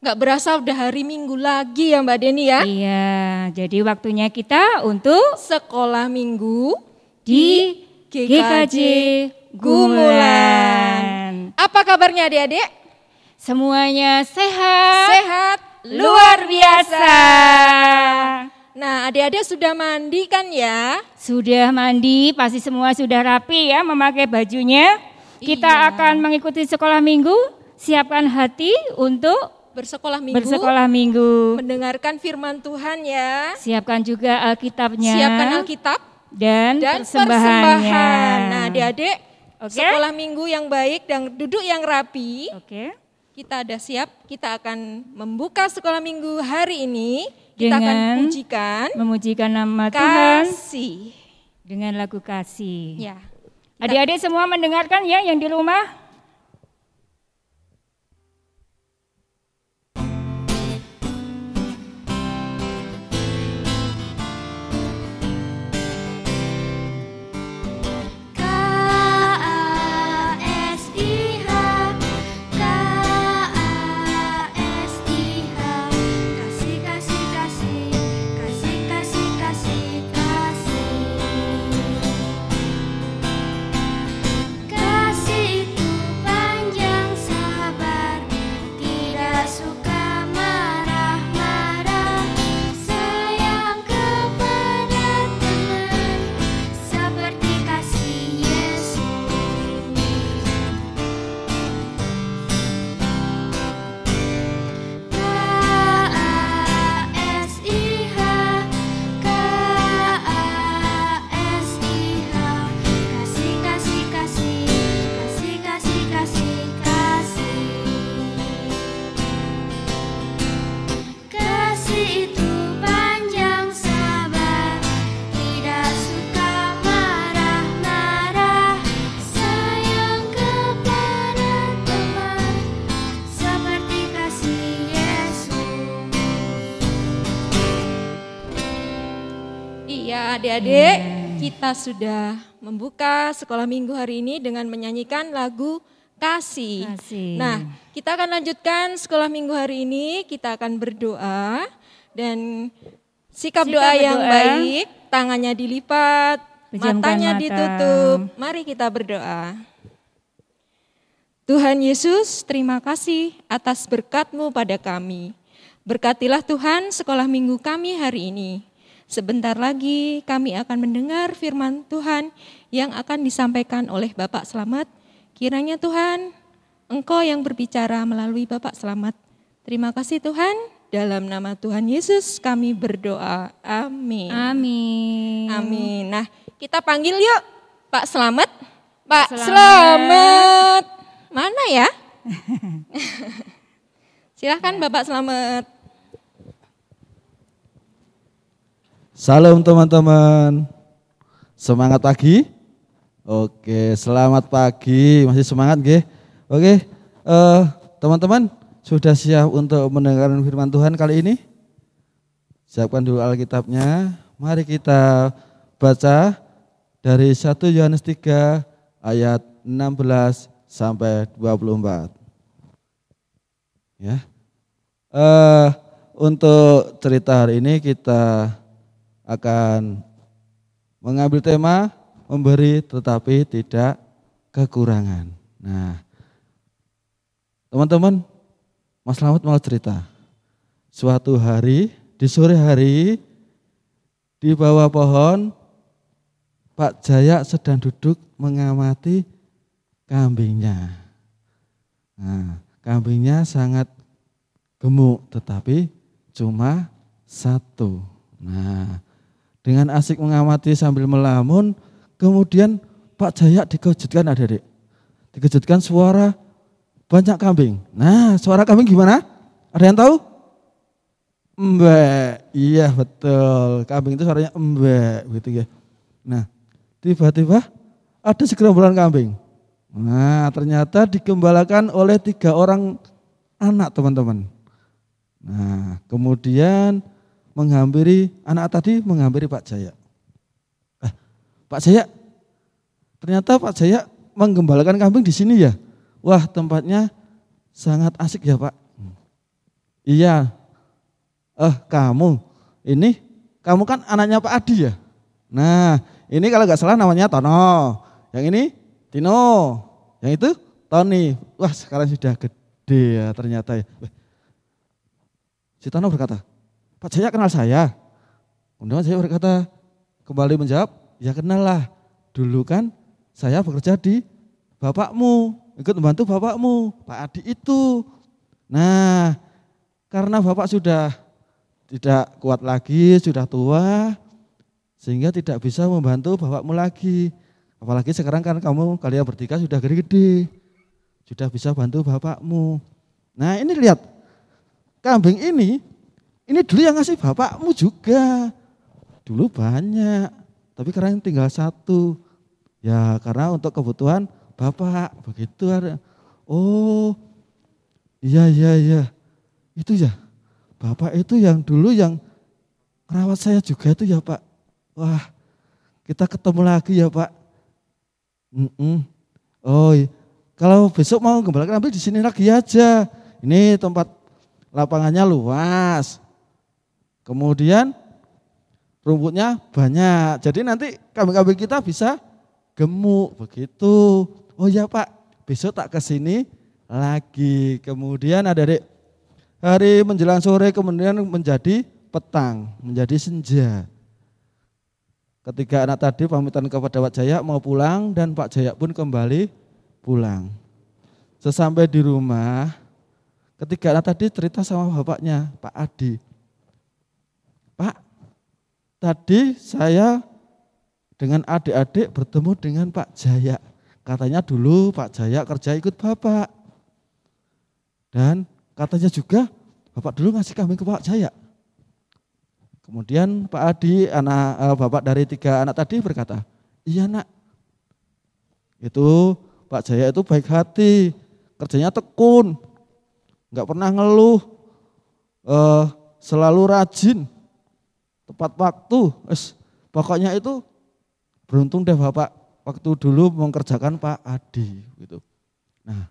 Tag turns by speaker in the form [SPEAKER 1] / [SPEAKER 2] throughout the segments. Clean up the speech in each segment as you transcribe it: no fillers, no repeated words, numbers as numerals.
[SPEAKER 1] Gak berasa udah hari Minggu lagi ya Mbak Deni ya.
[SPEAKER 2] Iya, jadi waktunya kita untuk
[SPEAKER 1] Sekolah Minggu
[SPEAKER 2] di GKJ Gumulan.
[SPEAKER 1] Apa kabarnya adik-adik?
[SPEAKER 2] Semuanya sehat,
[SPEAKER 1] Sehat,
[SPEAKER 2] luar biasa.
[SPEAKER 1] Nah adik-adik sudah mandi kan ya?
[SPEAKER 2] Sudah mandi, pasti semua sudah rapi ya memakai bajunya. Kita
[SPEAKER 1] Iya.
[SPEAKER 2] akan mengikuti sekolah minggu, siapkan hati untuk
[SPEAKER 1] Bersekolah Minggu. Mendengarkan firman Tuhan ya.
[SPEAKER 2] Siapkan juga Alkitabnya.
[SPEAKER 1] Siapkan Alkitab
[SPEAKER 2] dan
[SPEAKER 1] persembahan.
[SPEAKER 2] persembahannya.
[SPEAKER 1] Nah adik-adik,
[SPEAKER 2] Oke.
[SPEAKER 1] sekolah Minggu yang baik dan duduk yang rapi.
[SPEAKER 2] Oke.
[SPEAKER 1] Kita ada siap, kita akan membuka sekolah Minggu hari ini. Kita akan
[SPEAKER 2] memujikan nama Tuhan
[SPEAKER 1] kasih
[SPEAKER 2] dengan lagu kasih.
[SPEAKER 1] ya.
[SPEAKER 2] Adik-adik semua mendengarkan ya yang di rumah.
[SPEAKER 1] Adik-adik, kita sudah membuka sekolah Minggu hari ini dengan menyanyikan lagu Kasih. Nah, kita akan lanjutkan sekolah Minggu hari ini, kita akan berdoa dan sikap doa yang baik, tangannya dilipat, matanya ditutup. Mari kita berdoa. Tuhan Yesus, terima kasih atas berkat-Mu pada kami. Berkatilah Tuhan sekolah Minggu kami hari ini. Sebentar lagi kami akan mendengar firman Tuhan yang akan disampaikan oleh Bapak Slamet. Kiranya Tuhan, Engkau yang berbicara melalui Bapak Slamet. Terima kasih Tuhan, dalam nama Tuhan Yesus kami berdoa. Amin.
[SPEAKER 2] Amin.
[SPEAKER 1] Amin. Nah, kita panggil yuk Pak Slamet. Pak Slamet. Mana ya? Silahkan Bapak Slamet.
[SPEAKER 3] Salam teman-teman, semangat pagi. Oke, selamat pagi, masih semangat nggih? Oke, teman-teman sudah siap untuk mendengarkan firman Tuhan kali ini? Siapkan dulu Alkitabnya, mari kita baca dari 1 Yohanes 3 ayat 16 sampai 24. Ya, untuk cerita hari ini kita akan mengambil tema memberi tetapi tidak kekurangan. Nah, teman-teman, Mas Slamet mau cerita. Suatu hari, di sore hari, di bawah pohon, Pak Jaya sedang duduk mengamati kambingnya. Nah, kambingnya sangat gemuk, tetapi cuma satu. Nah, dengan asik mengamati sambil melamun, kemudian Pak Jaya dikejutkan adik-adik. Dikejutkan suara banyak kambing. Nah, suara kambing gimana? Ada yang tahu? Embek. Iya betul, kambing itu suaranya embek gitu ya. Nah, tiba-tiba ada segerombolan kambing. Nah, ternyata digembalakan oleh 3 orang anak teman-teman. Nah, kemudian anak tadi menghampiri Pak Jaya. Pak Jaya, ternyata Pak Jaya menggembalakan kambing di sini ya. Wah, tempatnya sangat asik ya Pak. Iya, kamu kan anaknya Pak Adi ya? Nah, ini kalau nggak salah namanya Tono, yang ini Tino, yang itu Tony. Wah, sekarang sudah gede ya ternyata ya. Si Tono berkata, Pak Jaya kenal saya? Kemudian saya berkata, kembali menjawab, ya kenal lah. Dulu kan saya bekerja di bapakmu, ikut membantu bapakmu, Pak Adi itu. Nah, karena bapak sudah tidak kuat lagi, sudah tua, sehingga tidak bisa membantu bapakmu lagi. Apalagi sekarang kan kalian bertiga sudah gede-gede, sudah bisa bantu bapakmu. Nah ini lihat, kambing ini dulu yang ngasih bapakmu juga. Dulu banyak, tapi sekarang tinggal satu. Ya karena untuk kebutuhan bapak, begitu ada. Oh iya, itu ya. Bapak itu yang dulu yang merawat saya juga itu ya Pak. Wah kita ketemu lagi ya Pak. Oh iya. Kalau besok mau gembalakan ambil di sini lagi aja. Ini tempat lapangannya luas. Kemudian rumputnya banyak. Jadi nanti kambing-kambing kita bisa gemuk begitu. Oh ya Pak, besok tak ke sini lagi. Kemudian ada hari menjelang sore kemudian menjadi petang, menjadi senja. Ketika anak tadi pamitan kepada Pak Jaya mau pulang dan Pak Jaya pun kembali pulang. Sesampai di rumah, ketika anak tadi cerita sama bapaknya, Pak Adi. Pak, tadi saya dengan adik-adik bertemu dengan Pak Jaya. Katanya dulu Pak Jaya kerja ikut bapak. Dan katanya juga bapak dulu ngasih kambing ke Pak Jaya. Kemudian Pak Adi, bapak dari 3 anak tadi berkata, iya nak, itu Pak Jaya itu baik hati, kerjanya tekun, nggak pernah ngeluh, selalu rajin, tepat waktu. Pokoknya itu beruntung deh bapak waktu dulu mengerjakan Pak Adi. Gitu. Nah,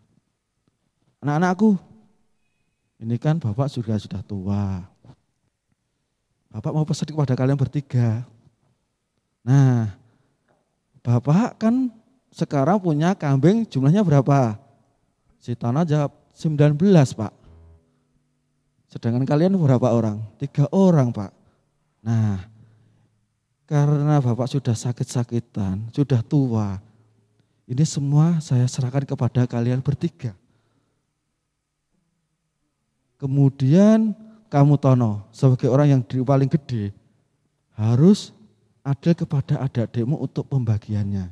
[SPEAKER 3] anak-anakku, ini kan bapak sudah tua. Bapak mau pesan kepada kalian bertiga. Nah, bapak kan sekarang punya kambing jumlahnya berapa? Si Tono jawab 19 Pak. Sedangkan kalian berapa orang? 3 orang Pak. Nah, karena bapak sudah sakit-sakitan, sudah tua. Ini semua saya serahkan kepada kalian bertiga. Kemudian kamu Tono sebagai orang yang paling gede harus adil kepada adik-adikmu untuk pembagiannya.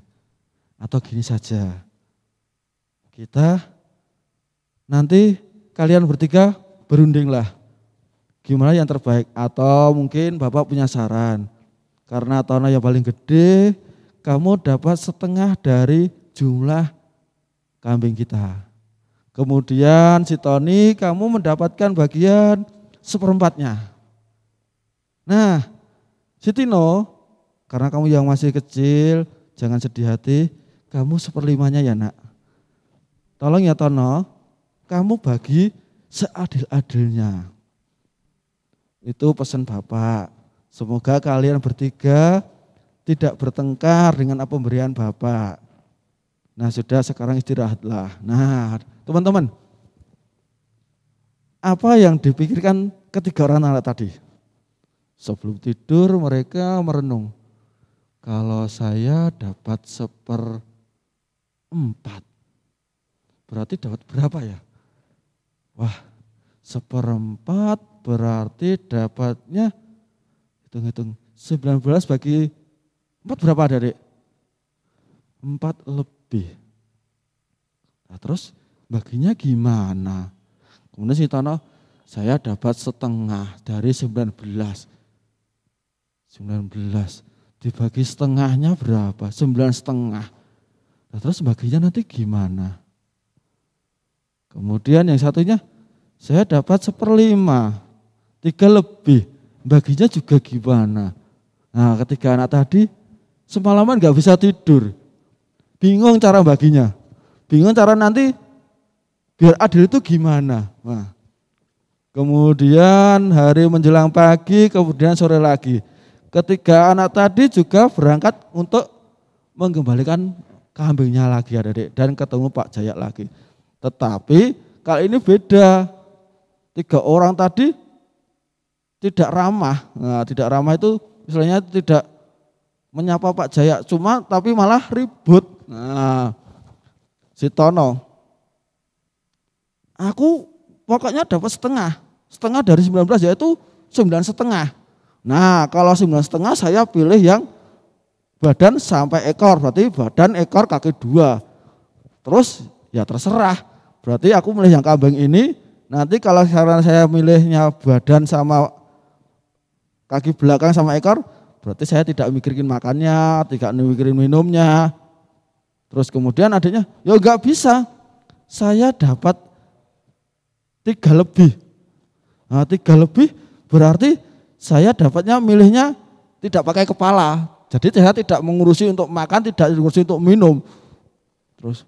[SPEAKER 3] Atau gini saja, kita nanti kalian bertiga berundinglah gimana yang terbaik. Atau mungkin bapak punya saran, karena Tono yang paling gede, kamu dapat setengah dari jumlah kambing kita. Kemudian si Tony kamu mendapatkan bagian 1/4-nya. Nah, si Tino, karena kamu yang masih kecil, jangan sedih hati, kamu 1/5-nya ya nak. Tolong ya Tono, kamu bagi seadil-adilnya. Itu pesan bapak. Semoga kalian bertiga tidak bertengkar dengan pemberian bapak. Nah sudah, sekarang istirahatlah. Nah teman-teman, apa yang dipikirkan ketiga orang anak tadi? Sebelum tidur mereka merenung. Kalau saya dapat 1/4, berarti dapat berapa ya? Wah, 1/4 berarti dapatnya, hitung-hitung, 19 bagi 4 berapa adik? 4 lebih. Nah, terus baginya gimana? Kemudian si Tono, saya dapat setengah dari 19. 19 dibagi setengahnya berapa? 9,5. Nah, terus baginya nanti gimana? Kemudian yang satunya, saya dapat 1/5, 3 lebih. Baginya juga gimana? Nah ketiga anak tadi semalaman gak bisa tidur. Bingung cara baginya. Bingung cara nanti biar adil itu gimana. Nah, kemudian hari menjelang pagi, kemudian sore lagi. Ketiga anak tadi juga berangkat untuk mengembalikan kambingnya lagi adik-adik, dan ketemu Pak Jaya lagi. Tetapi kali ini beda. 3 orang tadi tidak ramah. Nah, tidak ramah itu misalnya tidak menyapa Pak Jaya, cuma tapi malah ribut. Nah, si Tono, aku pokoknya dapat setengah dari 19 yaitu 9,5. Nah, kalau 9,5 saya pilih yang badan sampai ekor, berarti badan ekor kaki 2. Terus ya terserah, berarti aku milih yang kambing ini. Nanti kalau saya milihnya badan sama kaki belakang sama ekor, berarti saya tidak mikirin makannya, tidak mikirin minumnya. Terus kemudian adiknya, ya enggak bisa, saya dapat 3 lebih. Nah, 3 lebih berarti saya dapatnya milihnya tidak pakai kepala. Jadi saya tidak mengurusi untuk makan, tidak mengurusi untuk minum. Terus,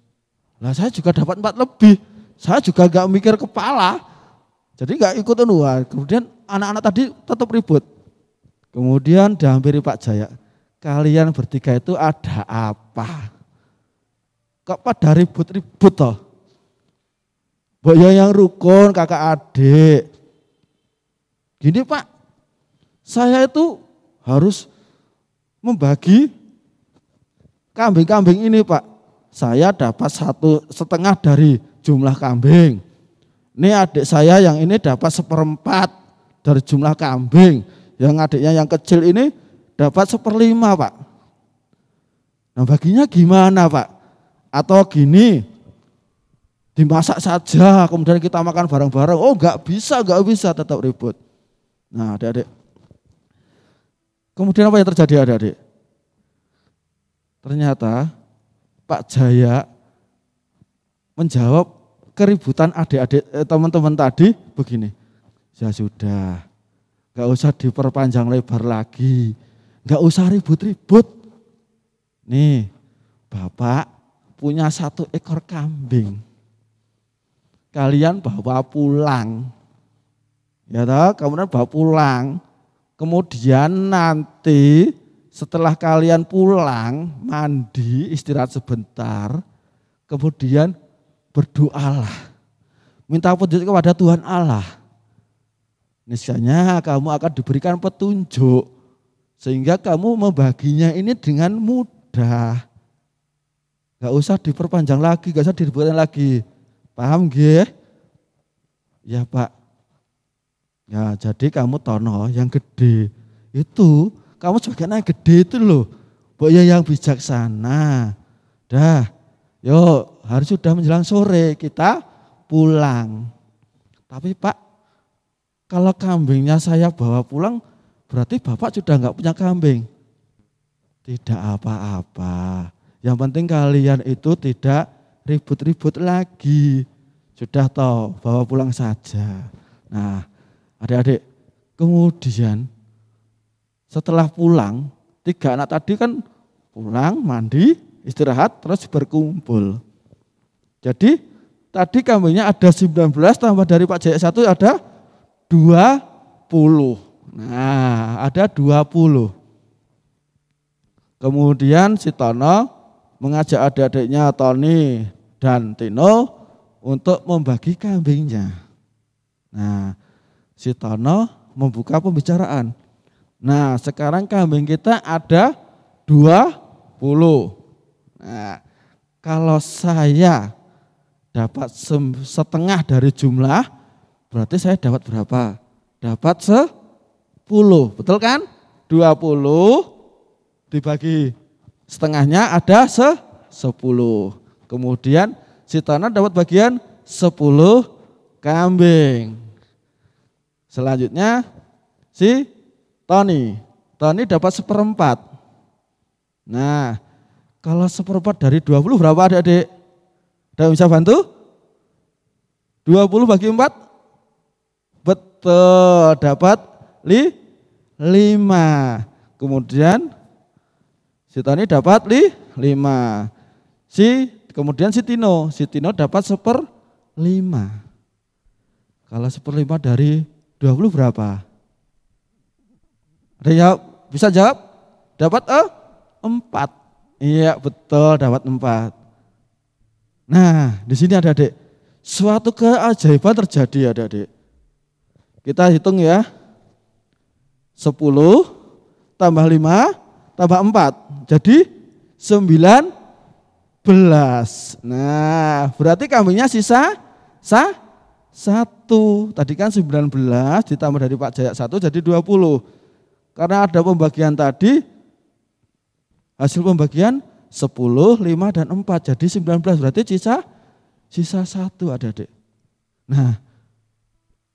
[SPEAKER 3] lah saya juga dapat 4 lebih. Saya juga enggak mikir kepala. Jadi enggak ikut nuan. Kemudian anak-anak tadi tetap ribut. Kemudian dihampiri Pak Jaya. Kalian bertiga itu ada apa? Kok pada ribut-ribut toh? Mbok yang rukun, kakak adik. Gini Pak, saya itu harus membagi kambing-kambing ini Pak. Saya dapat 1,5 dari jumlah kambing. Ini adik saya yang ini dapat 1/4 dari jumlah kambing. Yang adiknya yang kecil ini dapat 1/5 Pak. Nah baginya gimana Pak? Atau gini, dimasak saja kemudian kita makan bareng-bareng. Oh enggak bisa, tetap ribut. Nah adik-adik, kemudian apa yang terjadi adik-adik? Ternyata Pak Jaya menjawab keributan adik-adik teman-teman tadi begini. Ya sudah, gak usah diperpanjang lebar lagi, gak usah ribut-ribut. Nih, Bapak punya 1 ekor kambing. Kalian bawa pulang. Ya toh, kemudian bawa pulang. Kemudian nanti setelah kalian pulang, mandi, istirahat sebentar, kemudian berdoalah. Minta petunjuk kepada Tuhan Allah. Niscaya kamu akan diberikan petunjuk sehingga kamu membaginya ini dengan mudah. Gak usah diperpanjang lagi, gak usah diributkan lagi. Paham nggih? Ya Pak. Ya jadi kamu Tono yang gede itu, kamu sebagai anak gede itu loh. Mbok ya yang bijaksana. Dah, yuk hari sudah menjelang sore kita pulang. Tapi Pak, kalau kambingnya saya bawa pulang, berarti Bapak sudah enggak punya kambing. Tidak apa-apa. Yang penting kalian itu tidak ribut-ribut lagi. Sudah tahu, bawa pulang saja. Nah, adik-adik, kemudian setelah pulang, 3 anak tadi kan pulang, mandi, istirahat, terus berkumpul. Jadi tadi kambingnya ada 19, tambah dari Pak Jaya 1 ada 20. Nah, ada 20. Kemudian si Tono mengajak adik-adiknya Tony dan Tino untuk membagi kambingnya. Nah, si Tono membuka pembicaraan. Nah, sekarang kambing kita ada 20. Nah, kalau saya dapat 1/2 dari jumlah, berarti saya dapat berapa? Dapat 10, betul kan? 20 dibagi setengahnya ada 10. Kemudian si Tono dapat bagian 10 kambing. Selanjutnya si Tony dapat 1/4. Nah, kalau 1/4 dari 20 berapa adik-adik? Ada yang bisa bantu? 20 bagi 4? Betul, dapat 5. Kemudian si Tony dapat 5. Kemudian si Tino dapat 1/5. Kalau 1/5 dari 20 berapa? Ada jawab? Bisa jawab? Dapat 4. Iya betul, dapat 4. Nah di sini adik-adik, suatu keajaiban terjadi adik-adik. Kita hitung ya. 10 tambah 5 tambah 4. Jadi 19. Nah berarti kambingnya sisa 1. Tadi kan 19 ditambah dari Pak Jaya 1 jadi 20. Karena ada pembagian tadi, hasil pembagian 10, 5, dan 4. Jadi 19 berarti sisa 1 adik-adik. Nah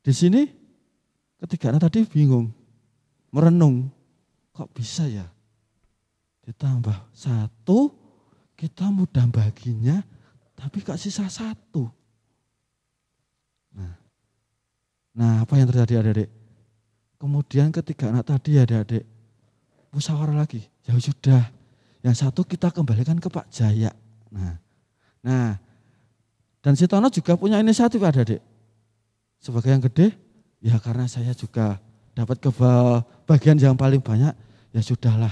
[SPEAKER 3] di sini ketiga anak tadi bingung, merenung, kok bisa ya ditambah 1, kita mudah baginya, tapi kok sisa 1. Nah apa yang terjadi adik-adik? Kemudian ketiga anak tadi adik-adik musyawarah lagi, ya sudah, yang 1 kita kembalikan ke Pak Jaya. Nah dan si Tono juga punya inisiatif adik-adik. Sebagai yang gede, ya karena saya juga dapat bagian yang paling banyak, ya sudahlah.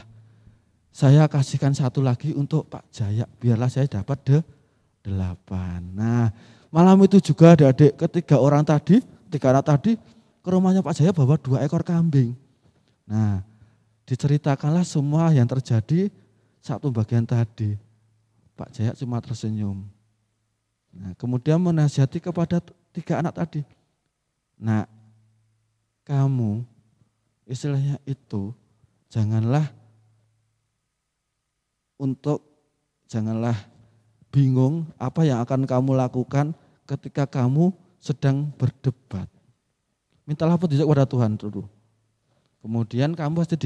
[SPEAKER 3] Saya kasihkan 1 lagi untuk Pak Jaya, biarlah saya dapat 8. Nah malam itu juga adik-adik ketiga anak tadi ke rumahnya Pak Jaya bawa 2 ekor kambing. Nah diceritakanlah semua yang terjadi saat pembagian tadi. Pak Jaya cuma tersenyum. Nah kemudian menasihati kepada 3 anak tadi. Nah kamu istilahnya itu janganlah bingung apa yang akan kamu lakukan ketika kamu sedang berdebat. Mintalah petunjuk kepada Tuhan dulu. Kemudian kamu pasti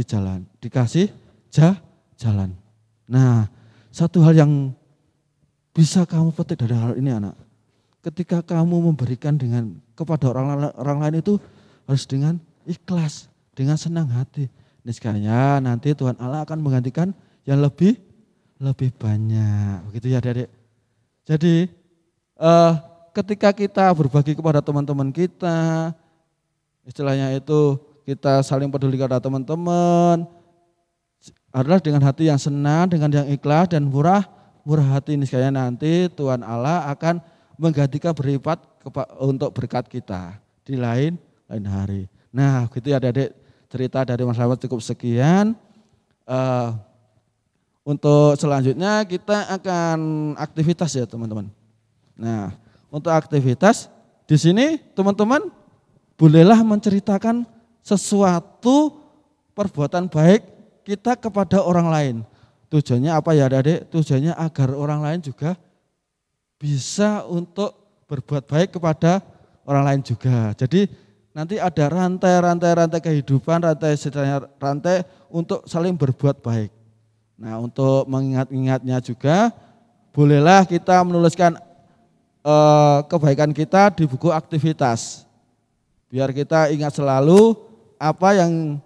[SPEAKER 3] dikasih jalan. Nah, satu hal yang bisa kamu petik dari hal ini anak. Ketika kamu memberikan kepada orang lain itu harus dengan ikhlas, dengan senang hati. Niscaya nanti Tuhan Allah akan menggantikan yang lebih banyak. Begitu ya adik-adik. Jadi ketika kita berbagi kepada teman-teman kita, istilahnya itu kita saling peduli kepada teman-teman, adalah dengan hati yang senang, dengan yang ikhlas dan murah hati. Niscaya nanti Tuhan Allah akan menggantikan berlipat untuk berkat kita di lain hari. Nah gitu ya adik-adik, cerita dari Mas Lawat cukup sekian. Untuk selanjutnya kita akan aktivitas ya teman-teman. Nah untuk aktivitas di sini teman-teman bolehlah menceritakan sesuatu perbuatan baik kita kepada orang lain. Tujuannya apa ya adik-adik? Tujuannya agar orang lain juga bisa untuk berbuat baik kepada orang lain juga. Jadi nanti ada rantai kehidupan, rantai untuk saling berbuat baik. Nah untuk mengingat-ingatnya juga bolehlah kita menuliskan kebaikan kita di buku aktivitas. Biar kita ingat selalu apa yang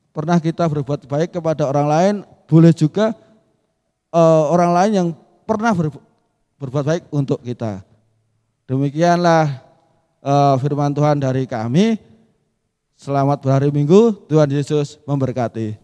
[SPEAKER 3] pernah kita berbuat baik kepada orang lain, boleh juga orang lain yang pernah berbuat baik untuk kita. Demikianlah firman Tuhan dari kami. Selamat berhari Minggu, Tuhan Yesus memberkati.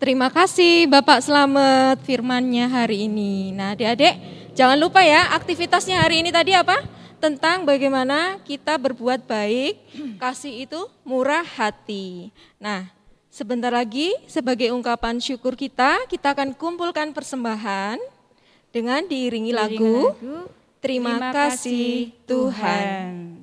[SPEAKER 1] Terima kasih Bapak Slamet firman-Nya hari ini. Nah adik-adik jangan lupa ya aktivitasnya hari ini tadi apa? Tentang bagaimana kita berbuat baik, kasih itu murah hati. Nah sebentar lagi sebagai ungkapan syukur kita akan kumpulkan persembahan dengan diiringi lagu Terima Kasih Tuhan.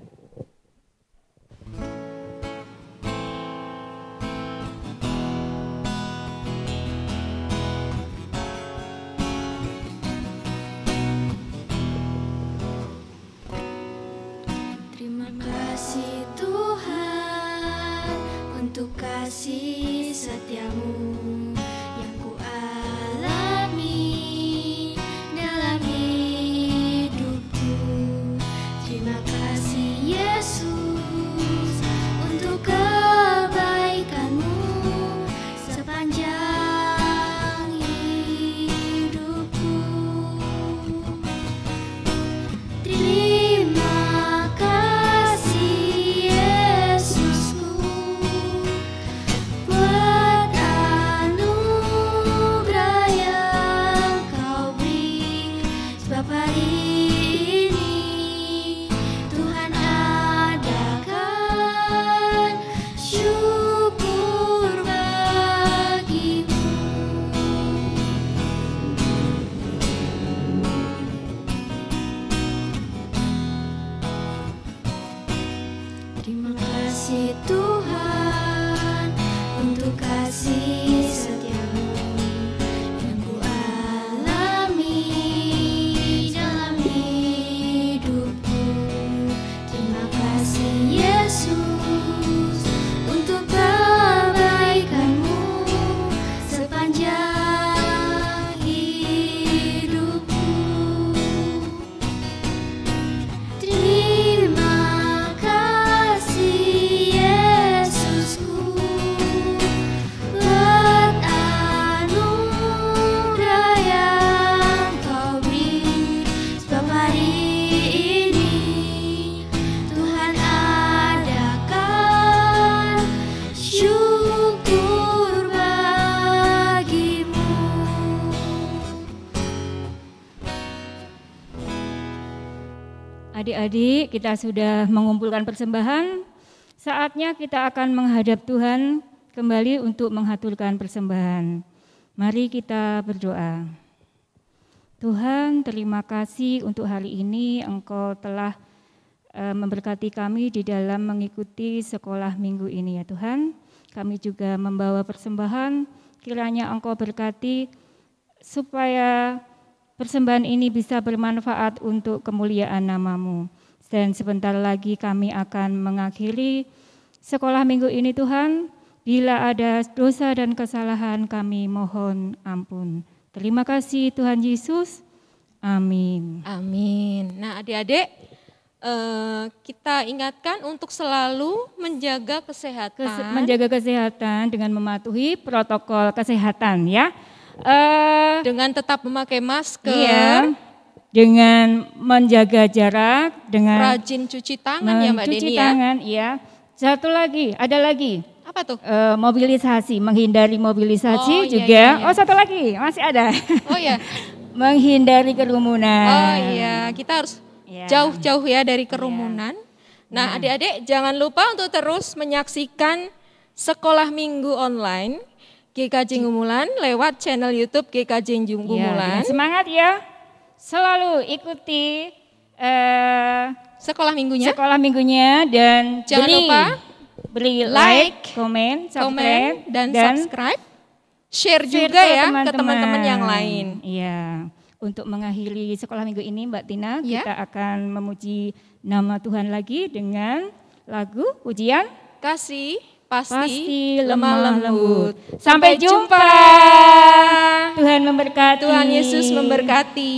[SPEAKER 4] Untuk kasih setiamu yang ku alami dalam hidupku. Terima kasih Yesus untuk kebaikanmu sepanjang hidupku. Terima kasih Tuhan untuk kasih setiamu yang ku alami dalam hidupku. Terima kasih Yesus untuk kebaikanmu sepanjang hidupku. Terima kasih Yesusku buat anugerah yang Kau beri, sebab hari ini Tuhan adakan syukur bagimu.
[SPEAKER 2] Adik-adik, kita sudah mengumpulkan persembahan. Saatnya kita akan menghadap Tuhan kembali untuk menghaturkan persembahan. Mari kita berdoa. Tuhan, terima kasih untuk hari ini Engkau telah memberkati kami di dalam mengikuti sekolah minggu ini ya Tuhan. Kami juga membawa persembahan, kiranya Engkau berkati supaya persembahan ini bisa bermanfaat untuk kemuliaan nama-Mu. Dan sebentar lagi kami akan mengakhiri sekolah minggu ini Tuhan. Bila ada dosa dan kesalahan kami mohon ampun. Terima kasih Tuhan Yesus. Amin.
[SPEAKER 1] Amin. Nah adik-adik, kita ingatkan untuk selalu menjaga kesehatan.
[SPEAKER 2] Menjaga kesehatan dengan mematuhi protokol kesehatan ya.
[SPEAKER 1] Dengan tetap memakai masker,
[SPEAKER 2] Iya, dengan menjaga jarak, dengan
[SPEAKER 1] rajin cuci tangan ya Mbak
[SPEAKER 2] mencuci
[SPEAKER 1] Deni ya.
[SPEAKER 2] tangan, iya. Satu lagi, ada lagi.
[SPEAKER 1] Apa tuh?
[SPEAKER 2] Mobilisasi, menghindari mobilisasi
[SPEAKER 1] Oh, iya,
[SPEAKER 2] juga.
[SPEAKER 1] iya, iya.
[SPEAKER 2] Oh, satu lagi, masih ada.
[SPEAKER 1] Oh ya,
[SPEAKER 2] Menghindari kerumunan.
[SPEAKER 1] oh iya, kita harus
[SPEAKER 2] Iya.
[SPEAKER 1] jauh-jauh ya dari kerumunan. Nah adik-adik jangan lupa untuk terus menyaksikan sekolah minggu online GKJ Gumulan lewat channel YouTube GKJ
[SPEAKER 2] Iya,
[SPEAKER 1] Gumulan.
[SPEAKER 2] dengan semangat ya. Selalu ikuti
[SPEAKER 1] Sekolah minggunya,
[SPEAKER 2] sekolah minggunya dan
[SPEAKER 1] Jangan lupa
[SPEAKER 2] beri
[SPEAKER 1] like,
[SPEAKER 2] komen,
[SPEAKER 1] komen,
[SPEAKER 2] subscribe,
[SPEAKER 1] dan subscribe. Share juga
[SPEAKER 2] ke
[SPEAKER 1] ya ke teman-teman yang lain.
[SPEAKER 2] Iya. Untuk mengakhiri sekolah minggu ini Mbak Tina,
[SPEAKER 1] Ya.
[SPEAKER 2] kita akan memuji nama Tuhan lagi dengan lagu pujian
[SPEAKER 1] Kasih pasti
[SPEAKER 2] Pasti
[SPEAKER 1] lemah lembut.
[SPEAKER 2] Sampai jumpa. Tuhan memberkati.
[SPEAKER 1] Tuhan Yesus memberkati.